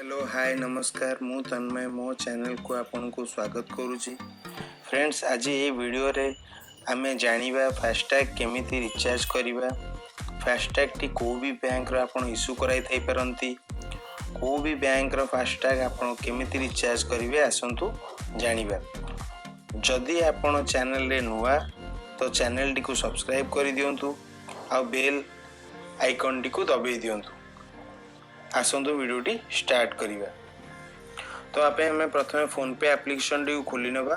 Hello hi नमस्कार मु तन्मय मो चैनल को आपन को स्वागत करुच्ची। फ्रेंड्स आज ये वीडियो रे आमे जानिबा फास्टैग केमिति रिचार्ज करिबा। फास्टैग टी को भी बैंक रो आपन इशू कराई थाई परंती, को भी बैंक रो फास्टैग आपन केमिति रिचार्ज करिवे आसंतु जानिबा। जदि आपन चैनल रे नुआ तो चैनल टी को सब्सक्राइब करि दियंतु आ बेल आइकन टी को दबाई दियंतु। आसंतु वीडियो टी स्टार्ट करिबा। तो आपे हमें प्रथमे फोन पे एप्लिकेशन टी खोली नबा।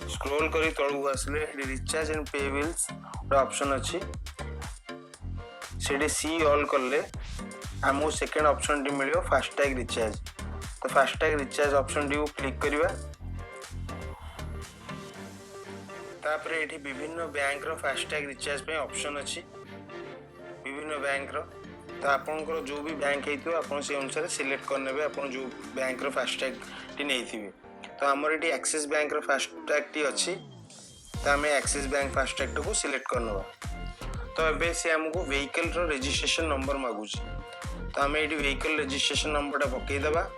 स्क्रॉल करी तळु आसले रिचार्ज एंड पे बिल्स ऑप्शन अछि, सेडी सी ऑल करले हमो सेकंड ऑप्शन टी मिलियो फास्टैग रिचार्ज। तो फास्टैग रिचार्ज ऑप्शन टी को क्लिक करिबा। तापर एठी विभिन्न बैंक रो फास्टैग रिचार्ज पे ऑप्शन अछि, विभिन्न बैंक रो। तो आपनकर जो भी बैंक हेतु आपन से अनुसार सिलेक्ट करनेबे आपन जो बैंक रो फास्टैग टी नेथिबे। तो हमर एठी एक्सिस बैंक रो फास्टैग टी अछि, तो हमें एक्सिस बैंक फास्टैग को सिलेक्ट करनबा। तो एबे से हमको व्हीकल रो रजिस्ट्रेशन नंबर मागुची, तो हमें एठी व्हीकल रजिस्ट्रेशन नंबर टा पके देबा।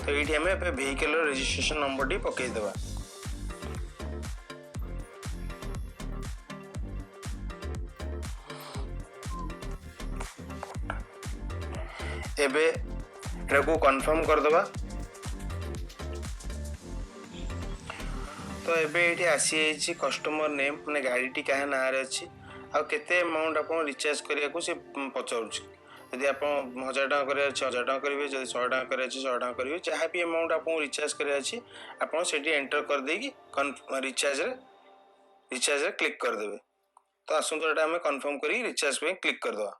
तो ये हमें व्हीकल रजिस्ट्रेशन नंबर टी पके देबा। एबे एटा को कंफर्म कर देबा। तो एबे एठी आसी एछि कस्टमर नेम माने गाड़ी टी काहे ना रे अछि आ केते अमाउंट आपन रिचार्ज करिया को से पचाउछि। यदि आप 1000 टका करे 1000 टका करेंगे, जब 100 टका करे 100 टका करेंगे, जहाँ भी अमाउंट आपको रिचार्ज करे आप एंटर कर देगी रिचार्ज रे क्लिक कर देबे। तो आसंतु एटा हमें कंफर्म करी रिचार्ज पे क्लिक कर दवा।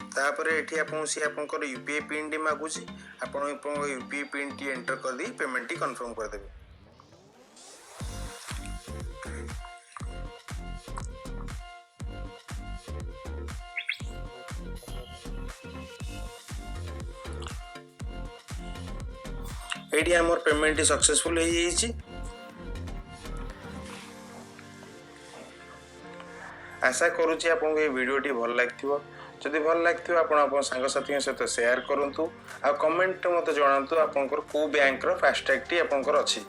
तापर एठी आपन सी आपनकर यूपीआई पिन टी मागुची, आपन यूपीआई पिन टी एंटर कर दी पेमेंट टी कंफर्म कर देबे। एडी हमर पेमेंट सक्सेसफुल हो जाइए। आशा करुच्ची आपको ये वीडियो टी भल लगी। जदि भल लगी आप सांगसाथी सहित शेयर करूँ आ कमेंट मत जनातु आपंकर को बैंक रो फास्टैग टी आपंकर अछि।